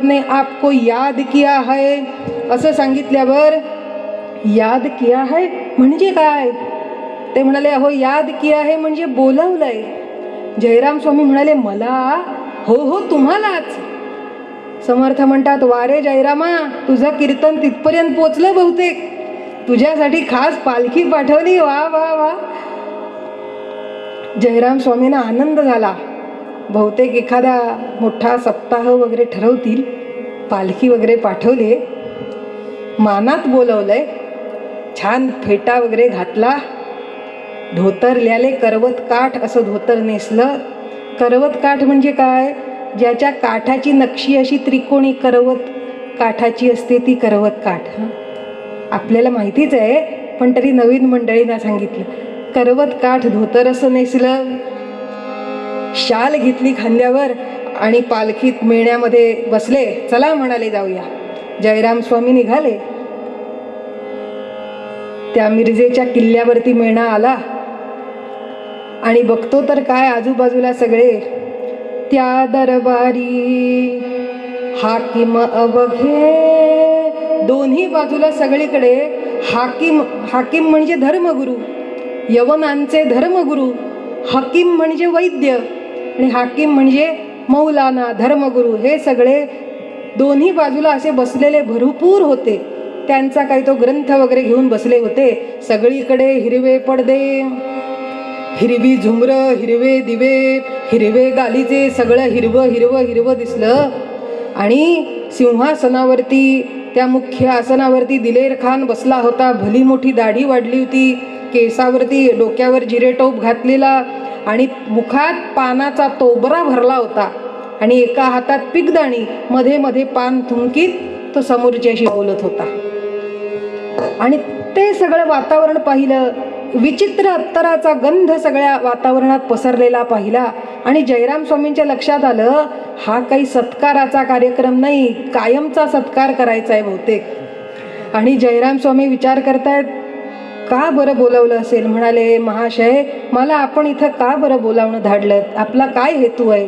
ने आपको याद किया है असं सांगितल्यावर याद किया है म्हणजे काय? ते म्हणाले अहो याद किया है म्हणजे बोलवलंय. जयराम स्वामी म्हणाले मला? हो हो तुम्हालाच. समर्थ म्हणतात वारे जयरामा तुझं कीर्तन तिथपर्यंत पोचलं बहुतेक, तुझ्यासाठी खास पालखी पाठवली. वा वा वा. जयराम स्वामींना आनंद झाला. बहुतेक एखादा मोठा सप्ताह वगैरे ठरवतील, पालखी वगैरे पाठवले, मानात बोलवलंय, छान फेटा वगैरे घातला, धोतर ल्याले करवत काठ असं धोतर नेसलं. करवत काठ म्हणजे काय? ज्याच्या काठाची नक्षी अशी त्रिकोणी करवत काठाची असते ती करवत काठ. आपल्याला माहितीच आहे पण तरी नवीन मंडळींना सांगितलं. करवत काठ धोतर असं नेसलं, शाल घेतली खांद्यावर आणि पालखीत मेण्यामध्ये बसले. चला म्हणाले जाऊया. जयराम स्वामी निघाले. त्या मिरजेच्या किल्ल्यावरती मेणा आला आणि बघतो तर काय आजूबाजूला सगळे त्या दरबारी हाकिम अवघे. दोन्ही बाजूला सगळीकडे हाकिम. हाकिम म्हणजे धर्मगुरू, यवनांचे धर्मगुरू. हकीम म्हणजे वैद्य आणि हाकिम म्हणजे मौलाना धर्मगुरू. हे सगळे दोन्ही बाजूला असे बसलेले भरपूर होते. त्यांचा काही तो ग्रंथ वगैरे घेऊन बसले होते. सगळीकडे हिरवे पडदे, हिरवी झुमरं, हिरवे दिवे, हिरवे गालीचे, सगळं हिरवं हिरवं हिरवं दिसलं. आणि सिंहासनावरती त्या मुख्य आसनावरती दिलेर खान बसला होता. भली मोठी दाढी वाढली होती, केसावरती डोक्यावर जिरेटोप घातलेला आणि मुखात पानाचा तोबरा भरला होता आणि एका हातात पिकदाणी, मध्ये मध्ये पान थुंकीत तो समोरच्याशी बोलत होता. आणि ते सगळं वातावरण पाहिलं. विचित्र अत्तराचा गंध सगळ्या वातावरणात पसरलेला पाहिला आणि जयराम स्वामींच्या लक्षात आलं हा काही सत्काराचा कार्यक्रम नाही, कायमचा सत्कार करायचा आहे बहुतेक. आणि जयराम स्वामी विचार करतायत का बरं बोलावलं असेल. म्हणाले महाशय मला आपण इथं का बरं बोलावणं धाडलं, आपला काय हेतू आहे?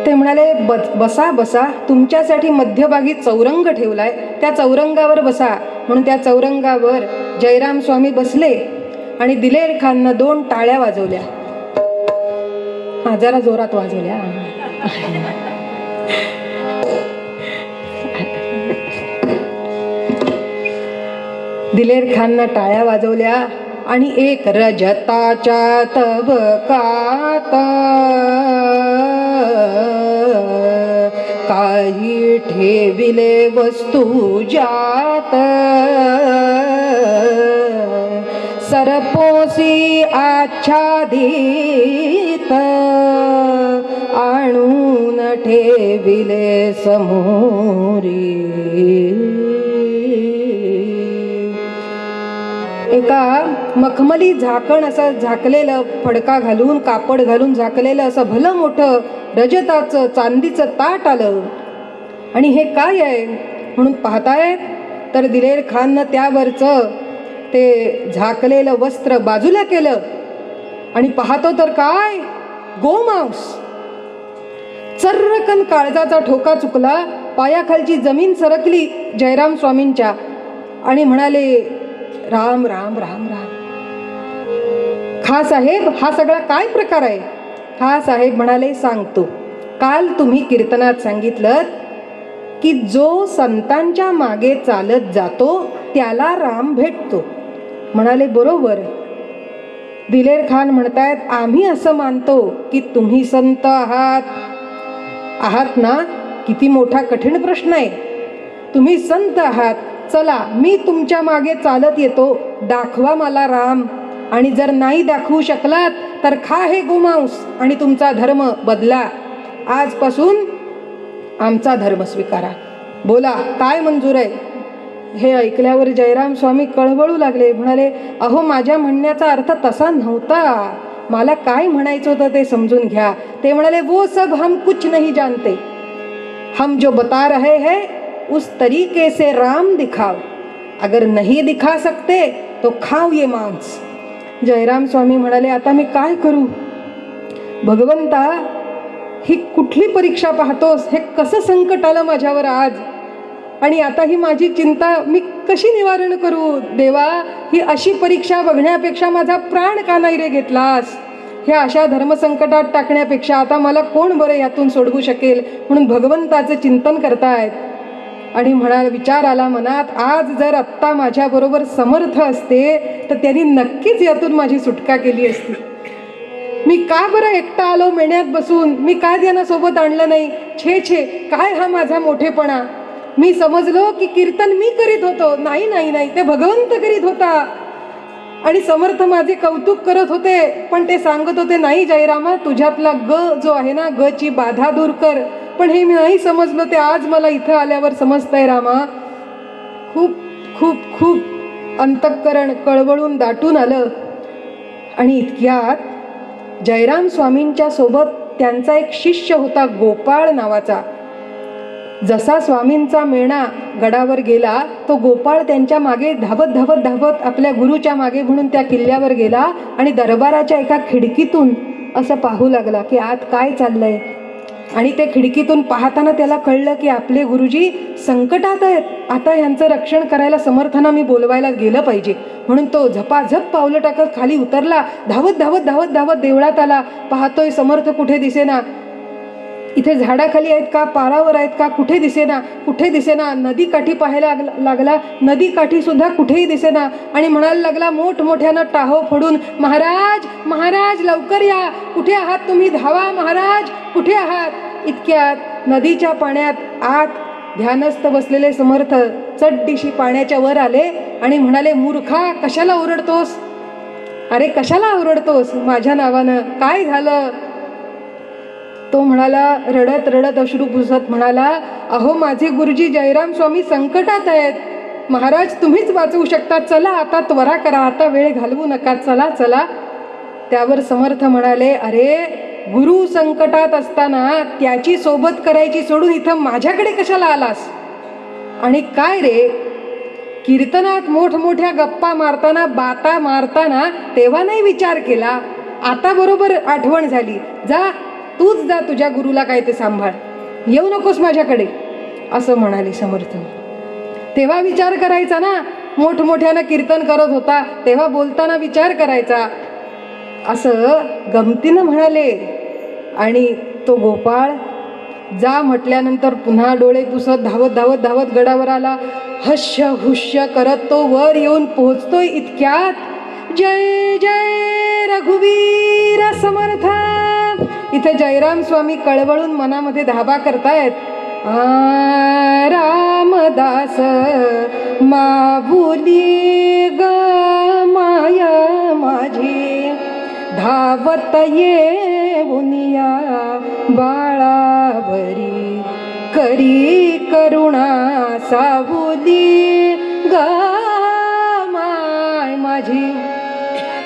ते म्हणाले बसा बसा, तुमच्यासाठी मध्यभागी चौरंग ठेवलाय, त्या चौरंगावर बसा. म्हणून त्या चौरंगावर जयराम स्वामी बसले आणि दिलेर खाननं 2 टाळ्या वाजवल्या. जरा जोरात वाजवल्या. दिलेर खाननं टाळ्या वाजवल्या आणि एक रजताच्या तबकात काही ठेविले वस्तू जात, सरपोसी आच्छादित आणून ठेविले समोरी. एका मखमली झाकण असं झाकलेलं, फडका घालून कापड घालून झाकलेलं असं भलं मोठं रजताचं चांदीचं ताट आलं. आणि हे काय आहे म्हणून पाहतायत तर दिलेर खाननं त्यावरचं ते झाकलेलं वस्त्र बाजूला केलं आणि पाहतो तर काय, गोमांस. चर्रकन काळजाचा ठोका चुकला, पायाखालची जमीन सरकली जयराम स्वामींच्या आणि म्हणाले राम राम राम राम. खा साहेब हा सगळा काय प्रकार आहे? खा साहेब म्हणाले सांगतो. काल तुम्ही कीर्तनात सांगितलं की जो संतांच्या मागे चालत जातो त्याला राम भेटतो. म्हणाले बरोबर. दिलेर खान म्हणतायत आम्ही असं मानतो की तुम्ही संत आहात ना. किती मोठा कठीण प्रश्न आहे. तुम्ही संत आहात, चला मी तुमच्या मागे चालत येतो, दाखवा मला राम. आणि जर नाही दाखवू शकलात तर खा हे गोमांस आणि तुमचा धर्म बदला. आजपासून आमचा धर्म स्वीकारा. बोला काय मंजूर आहे? हे ऐकल्यावर जयराम स्वामी कळवळू लागले. म्हणाले अहो माझ्या म्हणण्याचा अर्थ तसा नव्हता, मला काय म्हणायचं होतं ते समजून घ्या. ते म्हणाले वो सब हम कुछ नहीं जानते, हम जो बता रहे हैं उस तरीके से राम दिखाओ, अगर नहीं दिखा सकते तो खाओ ये मांस. जयराम स्वामी म्हणाले आता मी काय करू भगवंता, ही कुठली परीक्षा पाहतोस? हे कसं संकट आलं माझ्यावर आज? आणि आता ही माझी चिंता मी कशी निवारण करू? देवा, ही अशी परीक्षा बघण्यापेक्षा माझा प्राण का नाही रे घेतलास? ह्या अशा धर्मसंकटात टाकण्यापेक्षा आता मला कोण बरं यातून सोडवू शकेल? म्हणून भगवंताचं चिंतन करतायत. आणि विचार आला मनात, आज जर आत्ता माझ्याबरोबर समर्थ असते तर त्यांनी नक्कीच यातून माझी सुटका केली असती. मी का बरं एकटा आलो मेण्यात बसून? मी काय त्यांना सोबत आणलं नाही? छे छे, काय हा माझा मोठेपणा! मी समजलो की कीर्तन मी करीत होतो. नाही नाही नाही, ते भगवंत करीत होता. आणि समर्थ माझे कौतुक करत होते, पण ते सांगत होते, नाही जयरामा, तुझ्यातला ग जो आहे ना, ग ची बाधा दूर कर. पण हे मी नाही समजलं, ते आज मला इथं आल्यावर समजतंय रामा. खूप खूप खूप अंतःकरण कळवळून दाटून आलं. आणि इतक्यात जयराम स्वामींच्या सोबत त्यांचा एक शिष्य होता, गोपाळ नावाचा. जसा स्वामींचा मेणा गडावर गेला, तो गोपाळ त्यांच्या मागे धावत धावत धावत आपल्या गुरुच्या मागे म्हणून त्या किल्ल्यावर गेला आणि दरबाराच्या एका खिडकीतून असं पाहू लागला की आत काय चाललंय. आणि ते खिडकीतून पाहताना त्याला कळलं की आपले गुरुजी संकटात आहेत. आता यांचं रक्षण करायला समर्थांना मी बोलवायला गेलं पाहिजे. म्हणून तो झपाझप पावलं टाकत खाली उतरला. धावत धावत धावत धावत देवळात आला. पाहतोय समर्थ कुठे दिसेना. इथे झाडाखाली आहेत का, पारावर आहेत का, कुठे दिसेना, कुठे दिसेना. नदी काठी पाहायला लागला. नदी काठी सुद्धा कुठेही दिसेना. आणि म्हणायला लागला मोठमोठ्यानं टाहो फोडून, महाराज महाराज लवकर या, कुठे आहात तुम्ही? धावा महाराज, कुठे आहात? इतक्यात नदीच्या पाण्यात आत ध्यानस्थ बसलेले समर्थ चटदिशी पाण्याच्या वर आले आणि म्हणाले, मूर्खा, कशाला ओरडतोस? अरे कशाला ओरडतोस माझ्या नावानं? काय झालं? तो म्हणाला, रडत रडत अश्रू पुसत म्हणाला, अहो माझे गुरुजी जयराम स्वामी संकटात आहेत. महाराज तुम्हीच वाचवू शकता, चला आता त्वरा करा, आता वेळ घालवू नका, चला चला. त्यावर समर्थ म्हणाले, अरे गुरु संकटात असताना त्याची सोबत करायची सोडून इथं माझ्याकडे कशाला आलास? आणि काय रे, कीर्तनात मोठमोठ्या गप्पा मारताना, बाता मारताना तेव्हा नाही विचार केला, आता बरोबर आठवण झाली. जा तूच जा, तुझ्या गुरुला काय ते सांभाळ, येऊ नकोस माझ्याकडे, असं म्हणाले समर्थ. तेव्हा विचार करायचा ना, मोठमोठ्यानं कीर्तन करत होता तेव्हा बोलताना विचार करायचा, असं गमतीनं म्हणाले. आणि तो गोपाळ जा म्हटल्यानंतर पुन्हा डोळे पुसत धावत धावत धावत गडावर आला. हस्य हुश्य करत तो वर येऊन पोहोचतोय. इतक्यात जय जय रघुवीर समर्थ. इथे जयराम स्वामी कळवळून मनामध्ये धाबा करतायत. रामदास माऊली ग माया माझी, धावत ये उनिया बाळावरी, करी करुणा सावली ग माय माझी.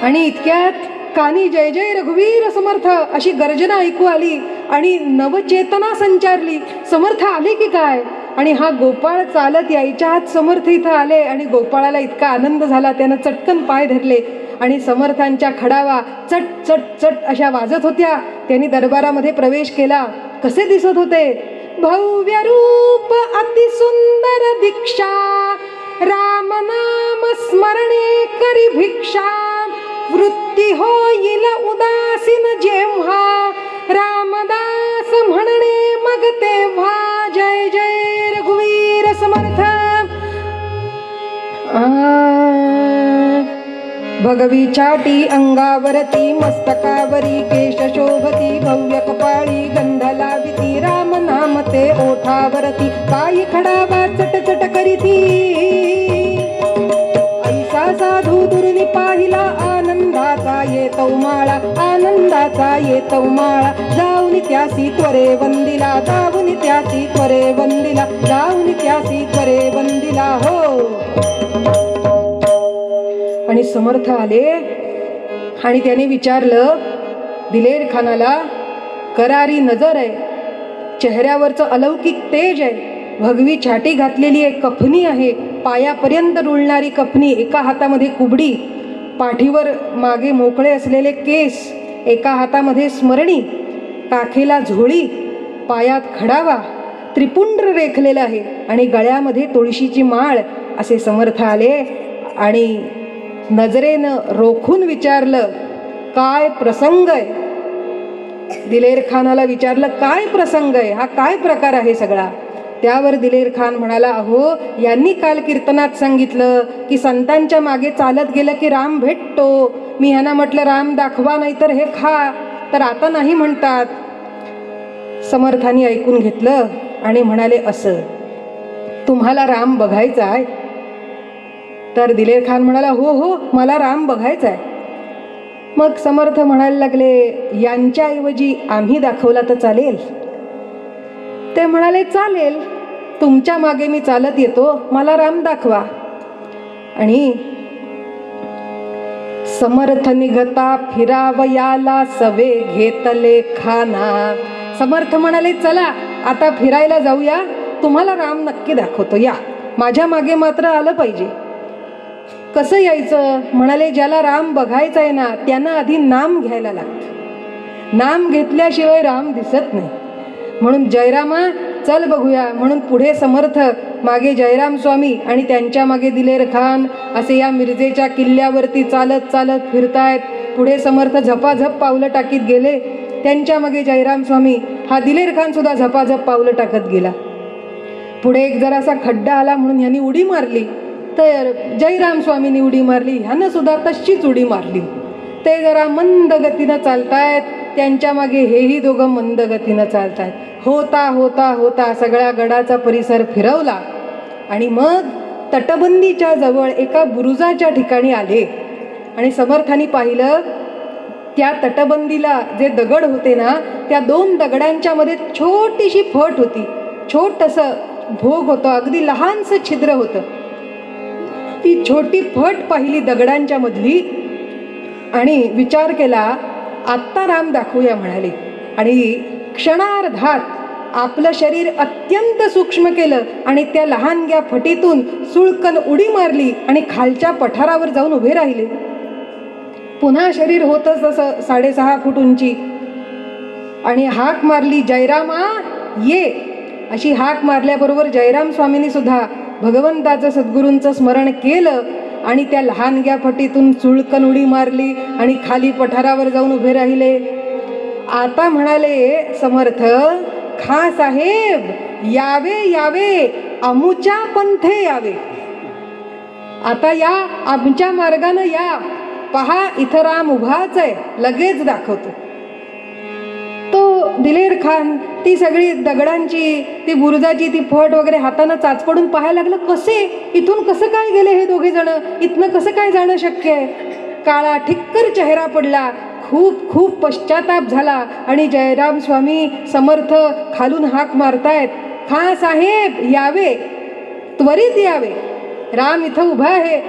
आणि इतक्यात कानी जय जय रघुवीर समर्थ अशी गर्जना ऐकू आली आणि नवचेतना संचारली. समर्थ आले की काय? आणि हा गोपाळ चालत यायच्या आत समर्थ इथं आले. आणि गोपाळाला इतका आनंद झाला, त्यानं चटकन पाय धरले आणि समर्थांच्या खडावा चट चट चट अशा वाजत होत्या. त्यांनी दरबारामध्ये प्रवेश केला. कसे दिसत होते? भव्य रूप अति सुंदर दीक्षा, राम नाम स्मरणे करी भिक्षा, वृत्ती होईल उदासीन जेव्हा, रामदास म्हणणे मग तेव्हा. जय जय रघुवीर समर्थ. भगवी छाटी अंगावरती, मस्तकावरी केश शोभती, भव्य कपाळी गंध लाविती, राम नाम ते ओठावरती, पायी खडावा चट चट करीती. ऐसा साधू दुर्नी पाहिला, आनंदाचा येतो माळा, आनंदाचा येतो माळा. जाऊन त्यासी त्वरे वंदिला, जाऊन त्यासी त्वरे वंदिला, जाऊन त्यासी त्वरे वंदिला. हो. आणि समर्थ आले आणि त्याने विचारलं, दिलेर खानाला करारी नजर आहे, चेहऱ्यावरचं अलौकिक तेज आहे, भगवी छाटी घातलेली आहे, कफनी आहे, पायापर्यंत रुळणारी कफनी, एका हातामध्ये कुबडी, पाठीवर मागे मोकळे असलेले केस, एका हातामध्ये स्मरणी, काखेला झोळी, पायात खडावा, त्रिपुंड्र रेखलेला आहे आणि गळ्यामध्ये तुळशीची माळ असे समर्थ आले आणि नजरेनं रोखून विचारलं, काय प्रसंग आहे? दिलेर खानाला विचारलं, काय प्रसंग आहे, हा काय प्रकार आहे सगळा? त्यावर दिलेर खान म्हणाला, अहो यांनी काल कीर्तनात सांगितलं की संतांच्या मागे चालत गेलं की राम भेटतो. मी ह्यांना म्हटलं राम दाखवा नाही तर हे खा, तर आता नाही म्हणतात. समर्थांनी ऐकून घेतलं आणि म्हणाले, असं तुम्हाला राम बघायचा आहे? तर दिलेर खान म्हणाला, हो हो मला राम बघायचा आहे. मग समर्थ म्हणायला लागले, यांच्याऐवजी आम्ही दाखवला तर चालेल? ते म्हणाले, चालेल, तुमच्या मागे मी चालत येतो, मला राम दाखवा. आणि समर्थ निघता फिरावयाला सवे घेतले खाना. समर्थ म्हणाले, चला आता फिरायला जाऊया, तुम्हाला राम नक्की दाखवतो, या माझ्या मागे मात्र आलं पाहिजे. कसं यायचं? म्हणाले, ज्याला राम बघायचा आहे ना त्यांना आधी नाम घ्यायला लागतं, नाम घेतल्याशिवाय राम दिसत नाही. म्हणून जयरामा चल बघूया. म्हणून पुढे समर्थ, मागे जयराम स्वामी आणि त्यांच्या मागे दिलेर खान असे या मिरजेच्या किल्ल्यावरती चालत चालत फिरतायत. पुढे समर्थ झपाझप पावलं टाकीत गेले, त्यांच्या मागे जयराम स्वामी, हा दिलेर खान सुद्धा झपाझप पावलं टाकत गेला. पुढे एक जरासा खड्डा आला म्हणून ह्यांनी उडी मारली, तर जयराम स्वामींनी उडी मारली, ह्यानं सुद्धा तशीच उडी मारली. ते जरा मंद गतीनं चालतायत, त्यांच्या मागे हेही दोघं मंद गतीनं चालतायत. होता होता होता सगळ्या गडाचा परिसर फिरवला आणि मग तटबंदीच्या जवळ एका बुरुजाच्या ठिकाणी आले आणि समर्थांनी पाहिलं, त्या तटबंदीला जे दगड होते ना, त्या दोन दगडांच्या मध्ये छोटीशी फट होती, छोटंसं भोग होतं, अगदी लहानसं छिद्र होतं. ती छोटी फट पाहिली दगडांच्या मधली आणि विचार केला, आत्ता राम दाखवूया म्हणाले. आणि क्षणार्धात आपलं शरीर अत्यंत सूक्ष्म केलं आणि त्या लहानग्या फटीतून सुळकन उडी मारली आणि खालच्या पठारावर जाऊन उभे राहिले. पुन्हा शरीर होतच तसं 6.5 फूट उंची आणि हाक मारली, जयरामा ये. अशी हाक मारल्याबरोबर जयराम स्वामींनी सुद्धा भगवंताचं सद्गुरूंचं स्मरण केलं आणि त्या लहानग्या फटीतून चुळकन उडी मारली आणि खाली पठारावर जाऊन उभे राहिले. आता म्हणाले समर्थ, खा साहेब यावे यावे, अमुच्या पंथे यावे. आता या, आमच्या मार्गानं या, पहा इथं राम उभाच आहे, लगेच दाखवतो. तो दिलेर खान ती सगळी दगडांची, ती बुरुजाची ती फट वगैरे हातानं चाचपडून पाहायला लागलं, कसे इथून कसं काय गेले हे दोघे जण, इथनं कसं काय जाणं शक्य आहे. काळा ठिक्कर चेहरा पडला, खूप खूप पश्चाताप झाला आणि जयराम स्वामी समर्थ खालून हाक मारतायत, खा साहेब यावे, त्वरित यावे, राम इथं उभा आहे.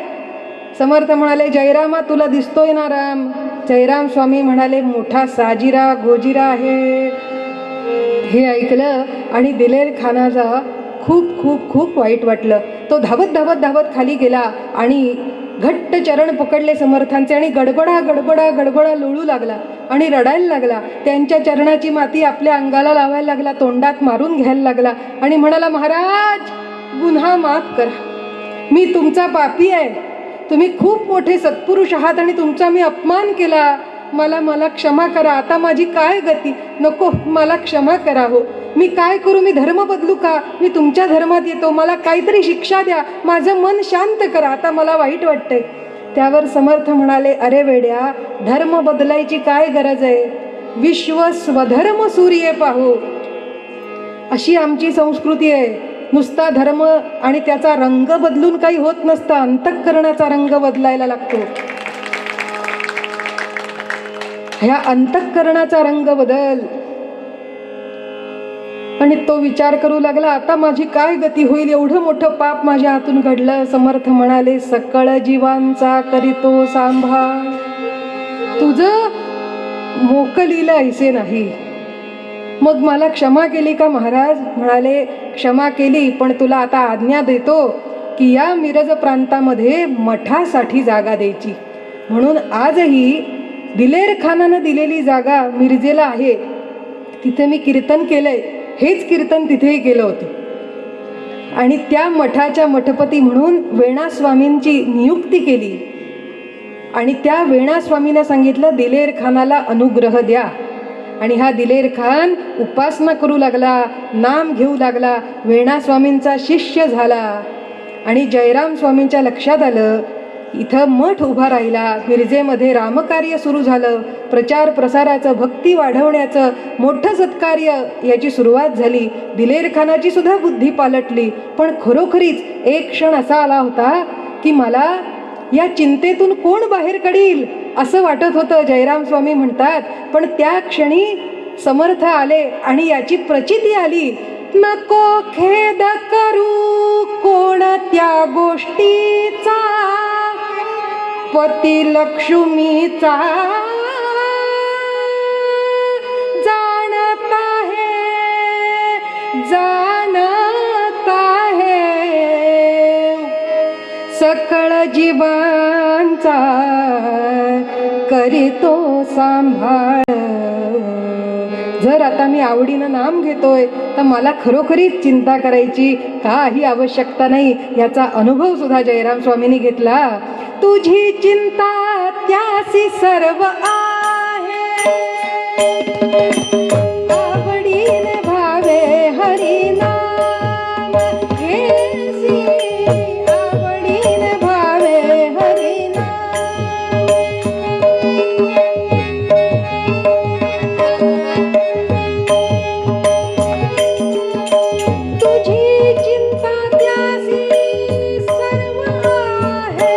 समर्थ म्हणाले, जयरामा तुला दिसतोय ना राम? जयराम स्वामी म्हणाले, मोठा साजिरा गोजिरा आहे. हे ऐकलं आणि दिलेर खानाचा खूप खूप खूप वाईट वाटलं. तो धावत धावत धावत खाली गेला आणि घट्ट चरण पकडले समर्थांचे आणि गडबडा गडबडा गडबडा लोळू लागला आणि रडायला लागला. त्यांच्या चरणाची माती आपल्या अंगाला लावायला लागला, तोंडात मारून घ्यायला लागला आणि म्हणाला, महाराज गुन्हा माफ करा, मी तुमचा पापी आहे, तुम्ही खूप मोठे सत्पुरुष आहात आणि तुमचा मी अपमान केला, मला क्षमा करा. आता माझी काय गती? नको, मला क्षमा करा. हो मी काय करू? मी धर्म बदलू का? मी तुमच्या धर्मात येतो, मला काहीतरी शिक्षा द्या, माझं मन शांत करा, आता मला वाईट वाटतंय. त्यावर समर्थ म्हणाले, अरे वेड्या, धर्म बदलायची काय गरज आहे? विश्व स्वधर्म सूर्य पाहू, अशी आमची संस्कृती आहे. नुसता धर्म आणि त्याचा रंग बदलून काही होत नसतं, अंतःकरणाचा रंग बदलायला लागतो. ह्या अंतःकरणाचा रंग बदल. आणि तो विचार करू लागला, आता माझी काय गती होईल? एवढं मोठं पाप माझ्या हातून घडलं. समर्थ म्हणाले, सकळ जीवांचा करीतो सांभाळ, तुझं मोकलीला ऐसे नाही. मग मला क्षमा केली का महाराज? म्हणाले, क्षमा केली, पण तुला आता आज्ञा देतो की या मिरज प्रांतामध्ये मठासाठी जागा द्यायची. म्हणून आजही दिलेर खानानं दिलेली जागा मिरजेला आहे. तिथे मी कीर्तन केलंय, हेच कीर्तन तिथेही केलं होतं. आणि त्या मठाच्या मठपती म्हणून वेणा स्वामींची नियुक्ती केली. आणि त्या वेणा स्वामींना सांगितलं दिलेर खानाला अनुग्रह द्या. आणि हा दिलेर खान उपासना करू लागला, नाम घेऊ लागला, वेणा स्वामींचा शिष्य झाला. आणि जयराम स्वामींच्या लक्षात आलं इथं मठ उभा राहिला, मिरजेमध्ये रामकार्य सुरू झालं, प्रचार प्रसाराचं, भक्ती वाढवण्याचं मोठं सत्कार्य याची सुरुवात झाली. दिलेर खानाची सुद्धा बुद्धी पालटली. पण खरोखरीच एक क्षण असा आला होता की मला या चिंतेतून कोण बाहेर काढील असं वाटत होतं. जयराम स्वामी म्हणतात, पण त्या क्षणी समर्थ आले आणि याची प्रचिती आली. नको खेद करू कोणत्या गोष्टीचा, पती लक्ष्मीचा जाणत आहे सकळ जीवांचा करीतो सांभाळ. जर आता मी आवडीनं नाम घेतोय तर मला खरोखरीच चिंता करायची काही आवश्यकता नाही. याचा अनुभव सुद्धा जयराम स्वामींनी घेतला. तुझी चिंता त्यासी सर्व आहे, आवडीने भावे हरिनाम घेसी, आवडीने भावे हरिनाम. तुझी चिंता त्यासी सर्व आहे,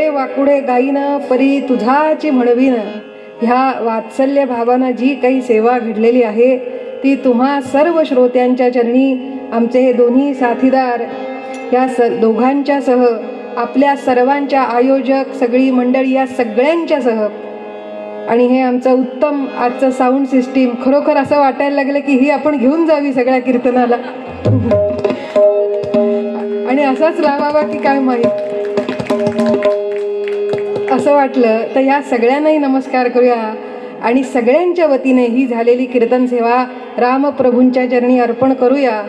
वाकुडे गाईन परी तुझाची म्हणवीन. ह्या वात्सल्य भावानं जी काही सेवा घडलेली आहे ती तुम्हा सर्व श्रोत्यांच्या चरणी आमचे हे दोन्ही साथीदार या दोघांच्या सह, आपल्या सर्वांच्या आयोजक सगळी मंडळी या सगळ्यांच्या सह, आणि हे आमचं उत्तम आजचं साऊंड सिस्टीम, खरोखर असं वाटायला लागलं की ही आपण घेऊन जावी सगळ्या कीर्तनाला आणि असाच लावावा की काय माहीत असं वाटलं. तर या सगळ्यांनाही नमस्कार करूया आणि सगळ्यांच्या वतीने ही झालेली कीर्तन सेवा रामप्रभूंच्या चरणी अर्पण करूया.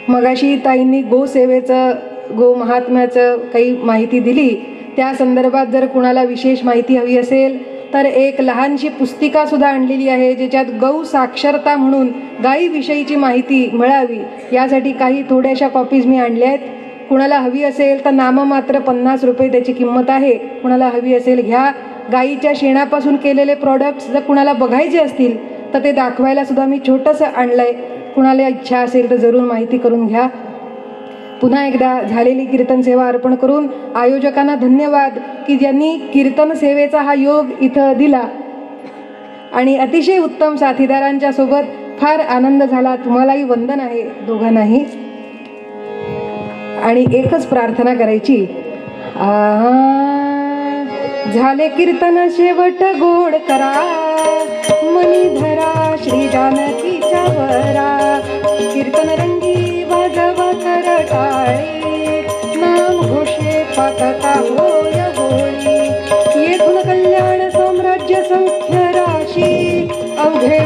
मगाशी ताईंनी गोसेवेचं, गो महात्म्याचं काही माहिती दिली. त्या संदर्भात जर कुणाला विशेष माहिती हवी असेल तर एक लहानशी पुस्तिका सुद्धा आणलेली आहे, ज्याच्यात गौ साक्षरता म्हणून गायीविषयीची माहिती मिळावी यासाठी काही थोड्याशा कॉपीज मी आणल्या आहेत. कुणाला हवी असेल तर नाममात्र 50 रुपये त्याची किंमत आहे. कुणाला हवी असेल घ्या. गाईच्या शेणापासून केलेले प्रॉडक्ट्स जर कुणाला बघायचे असतील तर ते दाखवायला सुद्धा मी छोटंसं आणलंय. कुणाला इच्छा असेल तर जरूर माहिती करून घ्या. पुन्हा एकदा झालेली कीर्तन सेवा अर्पण करून आयोजकांना धन्यवाद की ज्यांनी कीर्तन सेवेचा हा योग इथं दिला आणि अतिशय उत्तम साथीदारांच्या सोबत फार आनंद झाला. तुम्हालाही वंदन आहे दोघांनाही. आणि एकच प्रार्थना करायची, झाले कीर्तन शेवट गोड करा, मनी धरा श्री जानकीच्या वरा, कीर्तन रंगी वाजवा करटाळी, नाम घोषे पाठता होय होळी, येथून कल्याण साम्राज्य संख्य राशी, अवघे